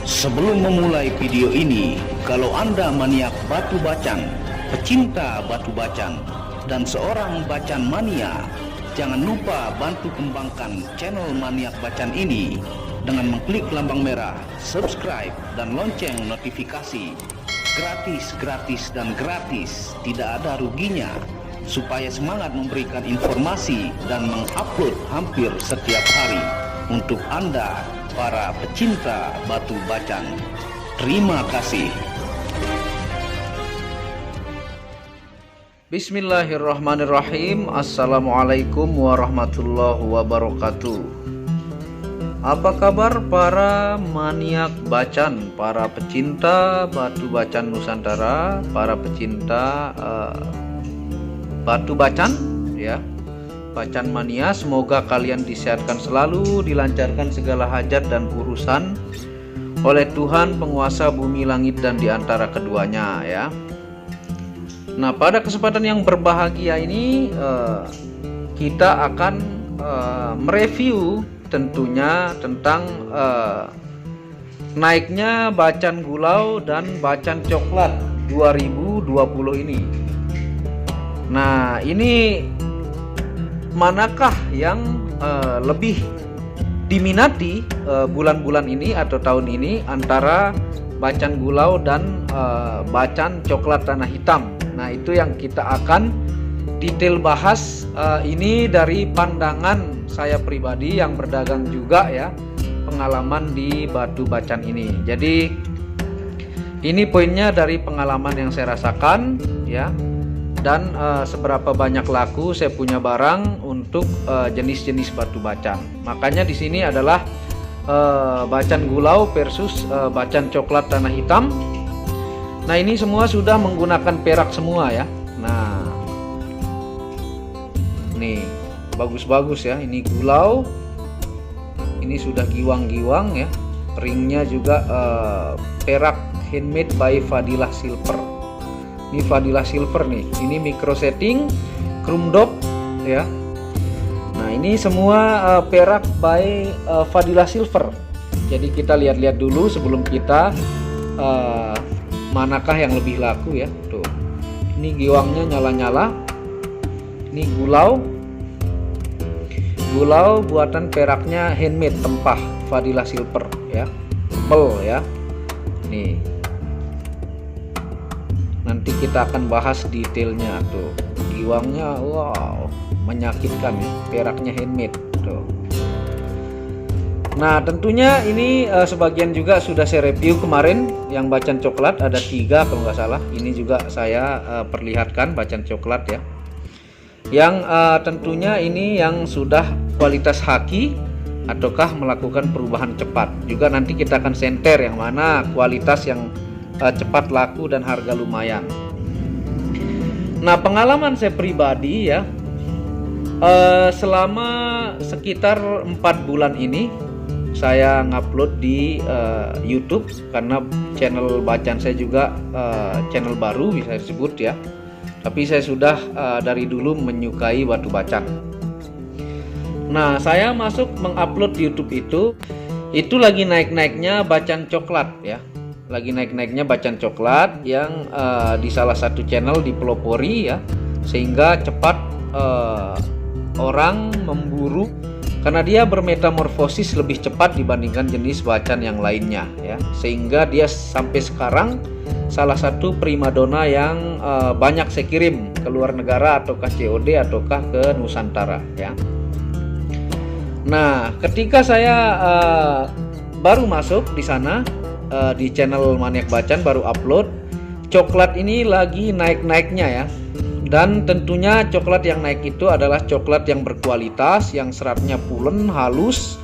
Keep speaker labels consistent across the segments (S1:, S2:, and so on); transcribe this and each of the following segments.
S1: Sebelum memulai video ini, kalau Anda maniak batu bacan, pecinta batu bacan, dan seorang bacan mania, jangan lupa bantu kembangkan channel Maniak Bacan ini dengan mengklik lambang merah, subscribe, dan lonceng notifikasi. Gratis, dan gratis, tidak ada ruginya, supaya semangat memberikan informasi dan mengupload hampir setiap hari untuk Anda, para pecinta batu bacan. Terima kasih.
S2: Bismillahirrahmanirrahim. Assalamualaikum warahmatullahi wabarakatuh. Apa kabar para maniak bacan, para pecinta batu bacan Nusantara, para pecinta batu bacan ya, bacan mania. Semoga kalian disehatkan selalu, dilancarkan segala hajat dan urusan oleh Tuhan penguasa bumi langit dan diantara keduanya ya. Nah, pada kesempatan yang berbahagia ini kita akan mereview tentunya tentang naiknya bacan gulau dan bacan coklat 2020 ini. Nah, ini manakah yang lebih diminati bulan-bulan ini atau tahun ini antara bacan gulau dan bacan coklat tanah hitam? Nah, itu yang kita akan detail bahas ini dari pandangan saya pribadi yang berdagang juga ya, pengalaman di batu bacan ini. Jadi ini poinnya dari pengalaman yang saya rasakan ya, dan seberapa banyak laku saya punya barang untuk jenis-jenis batu bacan. Makanya di sini adalah bacan gulau versus bacan coklat tanah hitam. Nah, ini semua sudah menggunakan perak semua ya. Nah, nih bagus-bagus ya. Ini gulau, ini sudah giwang-giwang ya. Ringnya juga perak handmade by Fadilah Silver. Ini Fadilah Silver nih. Ini micro setting, chrome dop ya. Nah, ini semua perak by Fadilah Silver. Jadi kita lihat-lihat dulu sebelum kita manakah yang lebih laku ya. Tuh, ini giwangnya nyala-nyala. Ini gulau buatan peraknya handmade tempah Fadilah Silver ya, tebel ya. Nih, nanti kita akan bahas detailnya. Tuh, giwangnya wow, menyakitkan ya, peraknya handmade tuh. Nah, tentunya ini sebagian juga sudah saya review kemarin. Yang bacan coklat ada 3 kalau nggak salah. Ini juga saya perlihatkan bacan coklat ya. Yang tentunya ini yang sudah kualitas haki ataukah melakukan perubahan cepat. Juga nanti kita akan senter yang mana kualitas yang cepat laku dan harga lumayan. Nah, pengalaman saya pribadi ya, selama sekitar 4 bulan ini saya ngupload di YouTube, karena channel bacan saya juga channel baru bisa disebut ya. Tapi saya sudah dari dulu menyukai batu bacan. Nah, saya masuk mengupload di YouTube itu lagi naik-naiknya bacan coklat ya. Lagi naik-naiknya bacan coklat yang di salah satu channel dipelopori ya, sehingga cepat orang memburu karena dia bermetamorfosis lebih cepat dibandingkan jenis bacan yang lainnya ya, sehingga dia sampai sekarang salah satu primadona yang banyak saya kirim ke luar negara ataukah COD ataukah ke Nusantara ya. Nah, ketika saya baru masuk di sana di channel Maniak Bacan, baru upload, coklat ini lagi naik-naiknya ya. Dan tentunya coklat yang naik itu adalah coklat yang berkualitas, yang seratnya pulen, halus,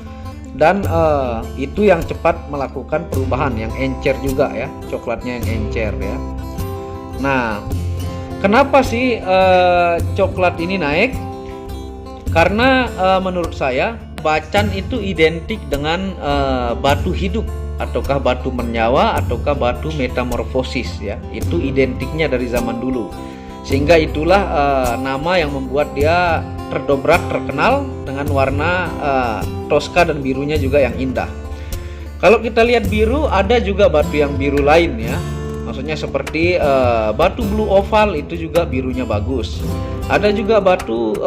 S2: dan itu yang cepat melakukan perubahan, yang encer juga ya, coklatnya yang encer ya. Nah, kenapa sih coklat ini naik? Karena menurut saya bacan itu identik dengan batu hidup, ataukah batu bernyawa, ataukah batu metamorfosis ya. Itu identiknya dari zaman dulu. Sehingga itulah nama yang membuat dia terdobrak terkenal dengan warna toska dan birunya juga yang indah. Kalau kita lihat biru, ada juga batu yang biru lain ya. Maksudnya seperti batu blue oval, itu juga birunya bagus. Ada juga batu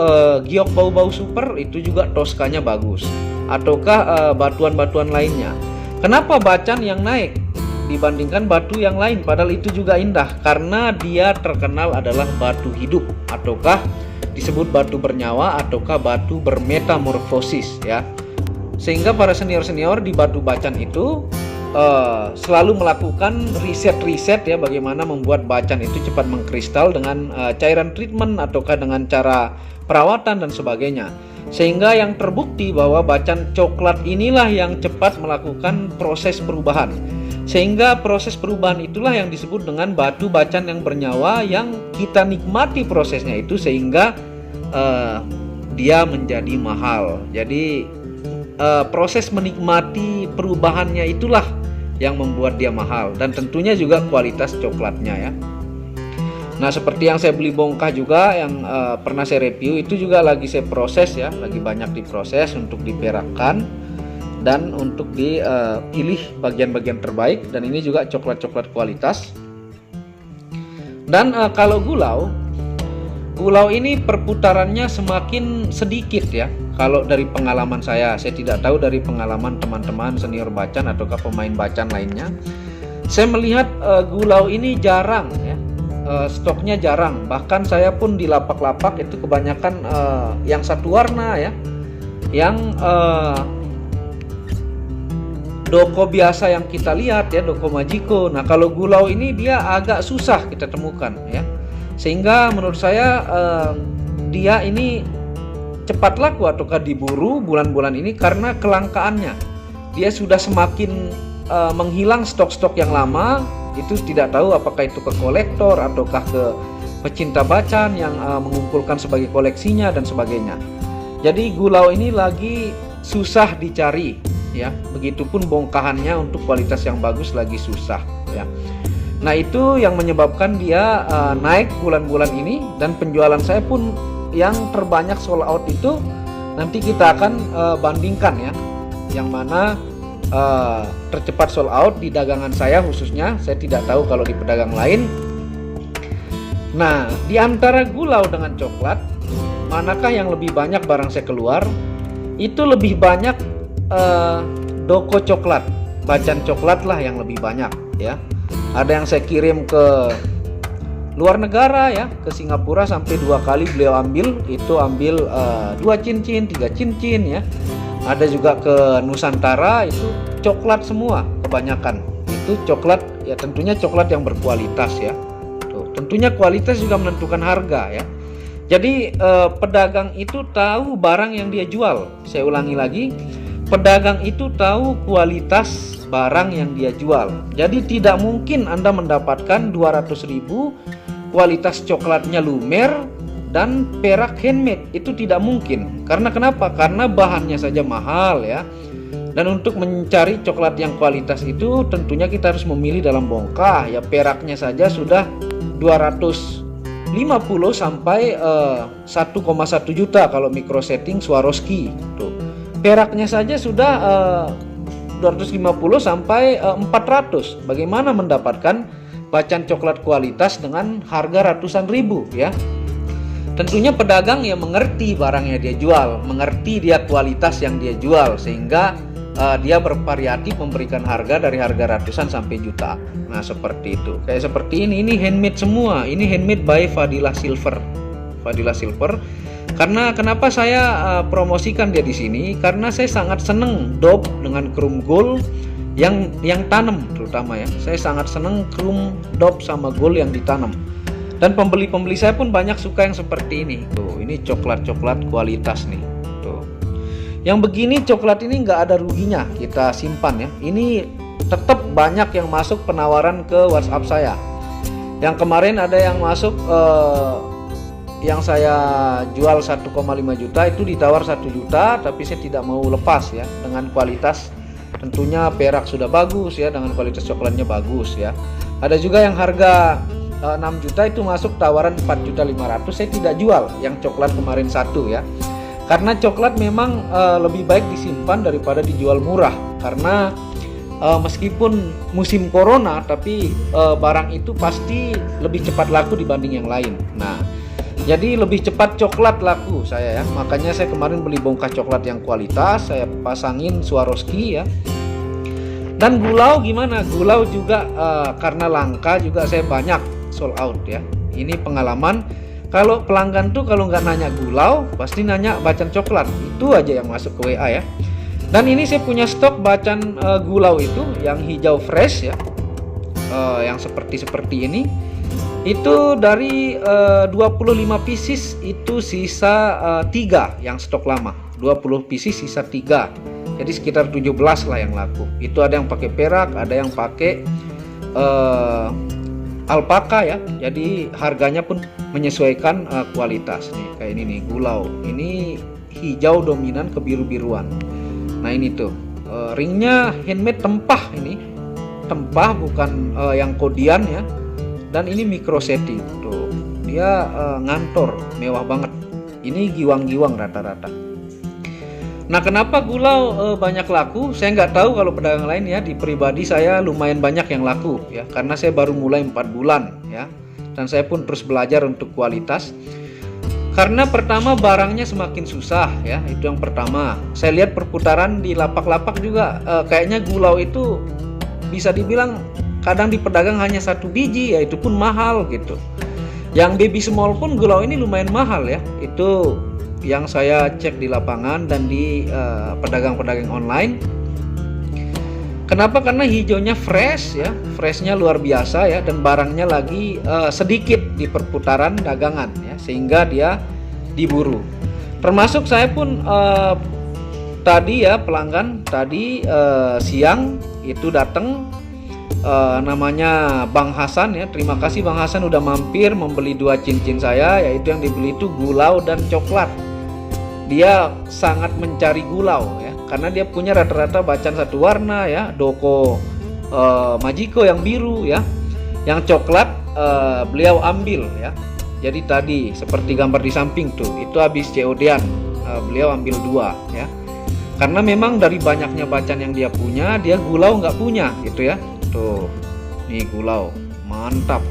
S2: giok bau-bau super, itu juga toskanya bagus. Ataukah batuan-batuan lainnya. Kenapa bacan yang naik dibandingkan batu yang lain? Padahal itu juga indah, karena dia terkenal adalah batu hidup, ataukah disebut batu bernyawa, ataukah batu bermetamorfosis ya. Sehingga para senior-senior di batu bacan itu selalu melakukan riset-riset ya, bagaimana membuat bacan itu cepat mengkristal dengan cairan treatment ataukah dengan cara perawatan dan sebagainya. Sehingga yang terbukti bahwa bacan coklat inilah yang cepat melakukan proses perubahan. Sehingga proses perubahan itulah yang disebut dengan batu bacan yang bernyawa, yang kita nikmati prosesnya itu sehingga dia menjadi mahal. Jadi proses menikmati perubahannya itulah yang membuat dia mahal, dan tentunya juga kualitas coklatnya ya. Nah, seperti yang saya beli bongkah juga yang pernah saya review, itu juga lagi saya proses ya, lagi banyak diproses untuk diperakkan dan untuk dipilih bagian-bagian terbaik, dan ini juga coklat-coklat kualitas. Dan kalau gulau ini perputarannya semakin sedikit ya. Kalau dari pengalaman saya tidak tahu dari pengalaman teman-teman senior bacan ataukah pemain bacan lainnya. Saya melihat gulau ini jarang ya, stoknya jarang. Bahkan saya pun di lapak-lapak itu kebanyakan yang satu warna ya, yang doko biasa yang kita lihat ya, doko majiko. Nah, kalau gulau ini dia agak susah kita temukan ya. Sehingga menurut saya dia ini cepat laku ataukah diburu bulan-bulan ini karena kelangkaannya. Dia sudah semakin menghilang stok-stok yang lama. Itu tidak tahu apakah itu ke kolektor ataukah ke pecinta bacan yang mengumpulkan sebagai koleksinya dan sebagainya. Jadi gulau ini lagi susah dicari ya. Begitupun bongkahannya untuk kualitas yang bagus lagi susah ya. Nah, itu yang menyebabkan dia naik bulan-bulan ini, dan penjualan saya pun yang terbanyak sold out itu nanti kita akan bandingkan ya, yang mana tercepat sold out di dagangan saya khususnya. Saya tidak tahu kalau di pedagang lain. Nah, di antara gulau dengan coklat, manakah yang lebih banyak barang saya keluar? Itu lebih banyak doko coklat, bacan coklat lah yang lebih banyak ya. Ada yang saya kirim ke luar negara ya, ke Singapura sampai 2 kali beliau ambil 2 cincin, 3 cincin ya. Ada juga ke Nusantara, itu coklat semua kebanyakan. Itu coklat ya, tentunya coklat yang berkualitas ya. Tuh, tentunya kualitas juga menentukan harga ya. Jadi pedagang itu tahu barang yang dia jual. Saya ulangi lagi, pedagang itu tahu kualitas barang yang dia jual. Jadi tidak mungkin Anda mendapatkan 200.000 kualitas coklatnya lumer dan perak handmade. Itu tidak mungkin. Karena kenapa? Karena bahannya saja mahal ya. Dan untuk mencari coklat yang kualitas itu tentunya kita harus memilih dalam bongkah ya. Peraknya saja sudah 250 sampai 1,1 juta kalau micro setting Swarovski tuh. Peraknya saja sudah 250 sampai 400. Bagaimana mendapatkan bacan coklat kualitas dengan harga ratusan ribu ya? Tentunya pedagang yang mengerti barang yang dia jual, mengerti dia kualitas yang dia jual, sehingga dia bervariatif memberikan harga dari harga ratusan sampai juta. Nah, seperti itu. Kayak seperti ini handmade semua. Ini handmade by Fadilah Silver. Fadilah Silver. Karena kenapa saya promosikan dia di sini? Karena saya sangat seneng dop dengan chrome gold yang tanam terutama ya. Saya sangat seneng chrome dop sama gold yang ditanam. Dan pembeli-pembeli saya pun banyak suka yang seperti ini. Tuh, ini coklat-coklat kualitas nih. Tuh. Yang begini coklat ini nggak ada ruginya kita simpan ya. Ini tetap banyak yang masuk penawaran ke WhatsApp saya. Yang kemarin ada yang masuk yang saya jual 1,5 juta itu ditawar 1 juta, tapi saya tidak mau lepas ya, dengan kualitas tentunya perak sudah bagus ya, dengan kualitas coklatnya bagus ya. Ada juga yang harga 6 juta itu masuk tawaran 4.500.000, saya tidak jual yang coklat kemarin satu ya. Karena coklat memang lebih baik disimpan daripada dijual murah, karena meskipun musim corona, tapi barang itu pasti lebih cepat laku dibanding yang lain. Nah, jadi lebih cepat coklat laku saya ya. Makanya saya kemarin beli bongkah coklat yang kualitas, saya pasangin Swarovski ya. Dan Gulau gimana? Gulau juga karena langka juga saya banyak sold out ya. Ini pengalaman. Kalau pelanggan tuh kalau nggak nanya Gulau, pasti nanya Bacan coklat. Itu aja yang masuk ke WA ya. Dan ini saya punya stok Bacan Gulau itu yang hijau fresh ya, yang seperti ini. Itu dari 25 pieces itu sisa 3 yang stok lama. 20 pieces sisa 3. Jadi sekitar 17 lah yang laku. Itu ada yang pakai perak, ada yang pakai alpaka ya. Jadi harganya pun menyesuaikan kualitas nih. Kayak ini nih Gulau. Ini hijau dominan ke biru-biruan. Nah ini tuh ringnya handmade tempah ini. Tempah bukan yang kodian ya. Dan ini micro setting tuh, dia ngantor mewah banget. Ini giwang-giwang rata-rata. Nah kenapa Gulau banyak laku? Saya nggak tahu kalau pedagang lain ya. Di pribadi saya lumayan banyak yang laku ya, karena saya baru mulai 4 bulan ya. Dan saya pun terus belajar untuk kualitas. Karena pertama barangnya semakin susah ya, itu yang pertama. Saya lihat perputaran di lapak-lapak juga kayaknya Gulau itu bisa dibilang kadang di pedagang hanya 1 biji ya, itu pun mahal gitu. Yang baby small pun Gulau ini lumayan mahal ya. Itu yang saya cek di lapangan dan di pedagang-pedagang online. Kenapa? Karena hijaunya fresh ya, freshnya luar biasa ya, dan barangnya lagi sedikit di perputaran dagangan ya, sehingga dia diburu. Termasuk saya pun tadi ya, pelanggan tadi siang itu datang. Namanya Bang Hasan ya. Terima kasih Bang Hasan udah mampir membeli 2 cincin saya, yaitu yang dibeli itu Gulau dan coklat. Dia sangat mencari Gulau ya, karena dia punya rata-rata Bacan satu warna ya, Doko Majiko yang biru ya. Yang coklat beliau ambil ya. Jadi tadi seperti gambar di samping tuh, itu habis COD-an beliau ambil 2 ya. Karena memang dari banyaknya Bacan yang dia punya, dia Gulau nggak punya gitu ya. Tuh, nih Gulau, mantap.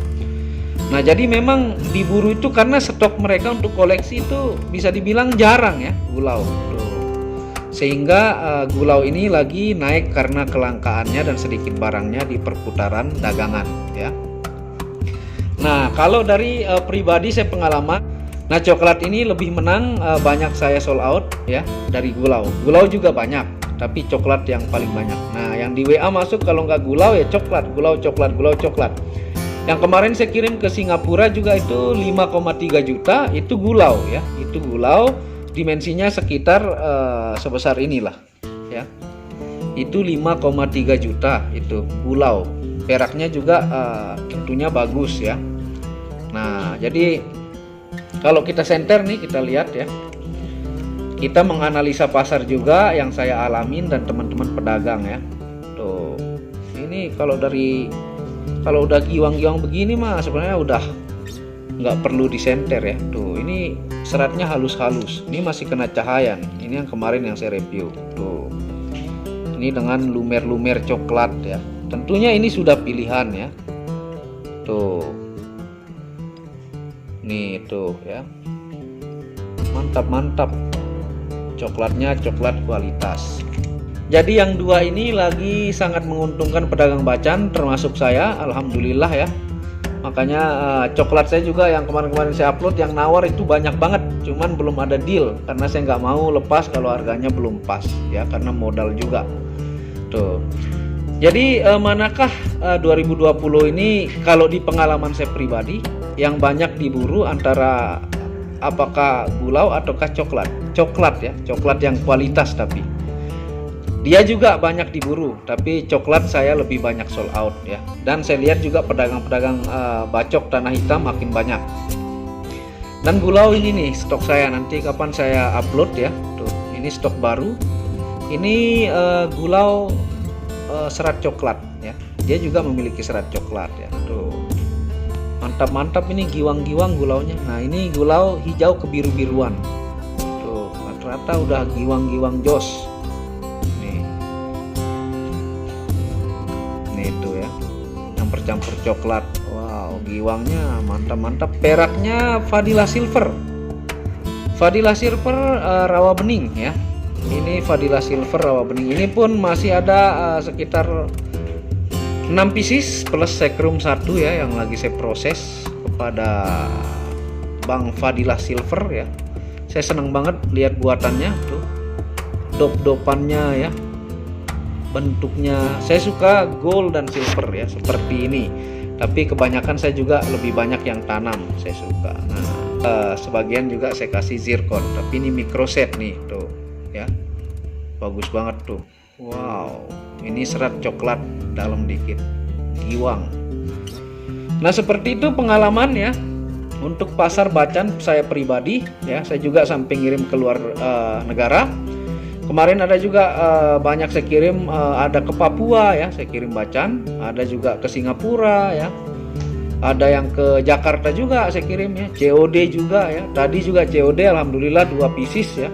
S2: Nah jadi memang diburu itu karena stok mereka untuk koleksi itu bisa dibilang jarang ya Gulau. Tuh. Sehingga Gulau ini lagi naik karena kelangkaannya dan sedikit barangnya di perputaran dagangan ya. Nah kalau dari pribadi saya pengalaman, nah coklat ini lebih menang, banyak saya sold out ya dari Gulau. Gulau juga banyak, tapi coklat yang paling banyak. Nah yang di WA masuk kalau nggak Gulau ya coklat, Gulau coklat, Gulau coklat. Yang kemarin saya kirim ke Singapura juga itu 5,3 juta, itu Gulau ya. Itu Gulau, dimensinya sekitar sebesar inilah ya. Itu 5,3 juta itu Gulau. Peraknya juga tentunya bagus ya. Nah jadi kalau kita senter nih, kita lihat ya, kita menganalisa pasar juga yang saya alamin dan teman-teman pedagang ya. Tuh, ini kalau udah giwang-giwang begini mah sebenarnya udah nggak perlu disenter ya. Tuh, ini seratnya halus-halus. Ini masih kena cahaya nih. Ini yang kemarin yang saya review. Tuh, ini dengan lumer-lumer coklat ya. Tentunya ini sudah pilihan ya. Tuh, nih tuh ya. Mantap-mantap. Coklatnya coklat kualitas. Jadi yang 2 ini lagi sangat menguntungkan pedagang Bacan termasuk saya, alhamdulillah ya. Makanya coklat saya juga yang kemarin-kemarin saya upload yang nawar itu banyak banget, cuman belum ada deal karena saya nggak mau lepas kalau harganya belum pas ya, karena modal juga. Tuh. Jadi manakah 2020 ini kalau di pengalaman saya pribadi yang banyak diburu antara apakah Gulau ataukah coklat? Coklat ya, coklat yang kualitas tapi dia juga banyak diburu, tapi coklat saya lebih banyak sold out ya. Dan saya lihat juga pedagang-pedagang bacok tanah hitam makin banyak. Dan Gulau ini nih stok saya, nanti kapan saya upload ya. Tuh, ini stok baru. Ini Gulau serat coklat ya. Dia juga memiliki serat coklat ya. Tuh. Mantap-mantap ini giwang-giwang Gulaunya. Nah, ini Gulau hijau kebiru-biruan. Tuh, rata-rata udah giwang-giwang jos. bercampur coklat. Wow, giwangnya mantap-mantap. Peraknya Fadila Silver. Fadila Silver rawa bening ya. Ini Fadila Silver rawa bening. Ini pun masih ada sekitar 6 pieces plus sekrum 1 ya yang lagi saya proses kepada Bang Fadila Silver ya. Saya senang banget lihat buatannya tuh. Dop-dopannya ya. Bentuknya saya suka gold dan silver ya seperti ini. Tapi kebanyakan saya juga lebih banyak yang tanam saya suka. Nah, sebagian juga saya kasih zircon. Tapi ini microset nih tuh ya. Bagus banget tuh. Wow, ini serat coklat dalam dikit. Giwang. Nah, seperti itu pengalaman ya. Untuk pasar bacan saya pribadi ya, saya juga sampai ngirim keluar negara. Kemarin ada juga banyak saya kirim, ada ke Papua ya, saya kirim bacan, ada juga ke Singapura ya, ada yang ke Jakarta juga saya kirim ya, COD juga ya, tadi juga COD alhamdulillah 2 pieces ya,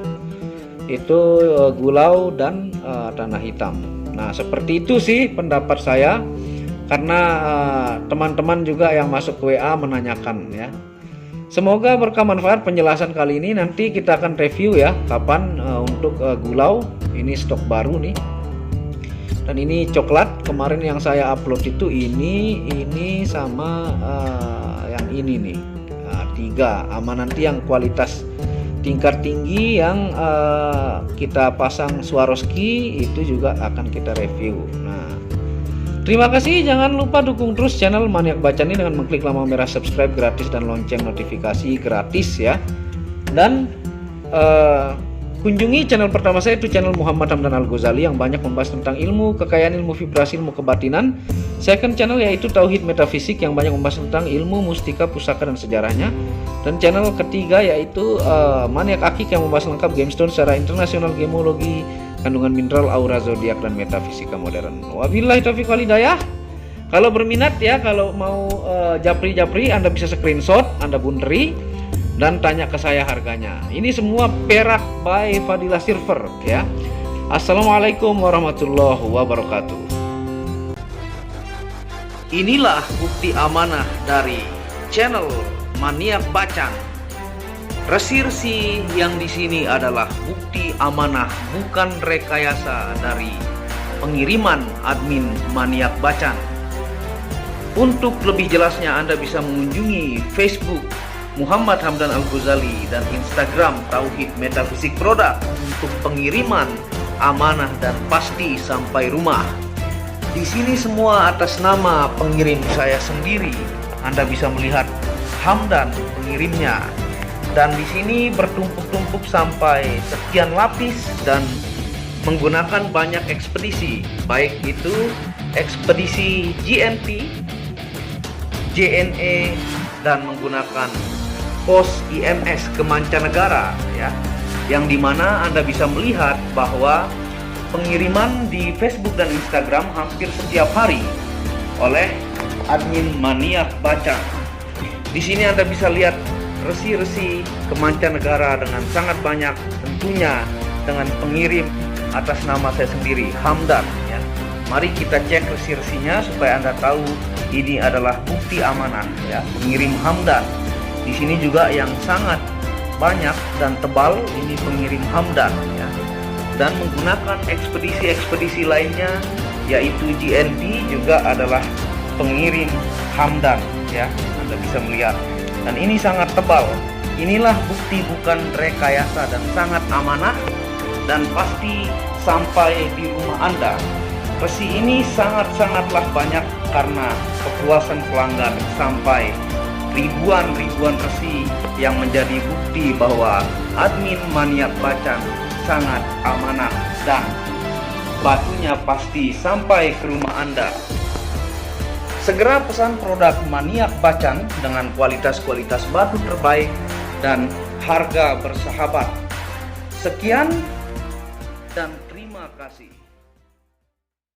S2: itu gulau dan tanah hitam. Nah seperti itu sih pendapat saya, karena teman-teman juga yang masuk ke WA menanyakan ya. Semoga berkah manfaat penjelasan kali ini. Nanti kita akan review ya kapan untuk gulau. Ini stok baru nih. Dan ini coklat. Kemarin yang saya upload itu ini sama yang ini nih. Nah, 3 sama nanti yang kualitas tingkat tinggi yang kita pasang Swarovski itu juga akan kita review. Nah, terima kasih, jangan lupa dukung terus channel Maniak Bacan ini dengan mengklik lampu merah subscribe gratis dan lonceng notifikasi gratis ya. Dan kunjungi channel pertama saya, itu channel Muhammad Hamdan Al-Ghazali yang banyak membahas tentang ilmu kekayaan, ilmu vibrasi, ilmu kebatinan. Second channel yaitu Tauhid Metafisik yang banyak membahas tentang ilmu mustika, pusaka dan sejarahnya. Dan channel ketiga yaitu Maniak Akik yang membahas lengkap gemstone secara internasional, gemologi, kandungan mineral, aura zodiak dan metafisika modern. Wabillahi taufiq wal hidayah. Kalau berminat ya, kalau mau japri-japri, Anda bisa screenshot, Anda bunderi dan tanya ke saya harganya. Ini semua perak by Fadila Silver ya. Assalamualaikum warahmatullahi wabarakatuh. Inilah bukti amanah dari channel Maniak Bacan. Resi-resi yang di sini adalah bukti amanah, bukan rekayasa dari pengiriman admin Maniak Bacan. Untuk lebih jelasnya Anda bisa mengunjungi Facebook Muhammad Hamdan Al-Ghazali dan Instagram Tauhid Metafisik Produk untuk pengiriman amanah dan pasti sampai rumah. Di sini semua atas nama pengirim saya sendiri. Anda bisa melihat Hamdan pengirimnya. Dan di sini bertumpuk-tumpuk sampai sekian lapis dan menggunakan banyak ekspedisi, baik itu ekspedisi GNT, JNE, dan menggunakan pos IMS ke mancanegara ya, yang dimana Anda bisa melihat bahwa pengiriman di Facebook dan Instagram hampir setiap hari oleh admin Maniak Bacan. Di sini Anda bisa lihat resi-resi ke mancanegara dengan sangat banyak, tentunya dengan pengirim atas nama saya sendiri, Hamdan ya. Mari kita cek resi-resinya supaya Anda tahu ini adalah bukti amanah ya, pengirim Hamdan. Di sini juga yang sangat banyak dan tebal, ini pengirim Hamdan ya. Dan menggunakan ekspedisi-ekspedisi lainnya yaitu GNT juga adalah pengirim Hamdan ya. Anda bisa melihat. Dan ini sangat tebal. Inilah bukti bukan rekayasa dan sangat amanah dan pasti sampai di rumah Anda. Resi ini sangat-sangatlah banyak karena kepuasan pelanggan sampai ribuan resi yang menjadi bukti bahwa admin Maniak Bacan sangat amanah dan batunya pasti sampai ke rumah Anda. Segera pesan produk Maniak Bacan dengan kualitas-kualitas batu terbaik dan harga bersahabat. Sekian dan terima kasih.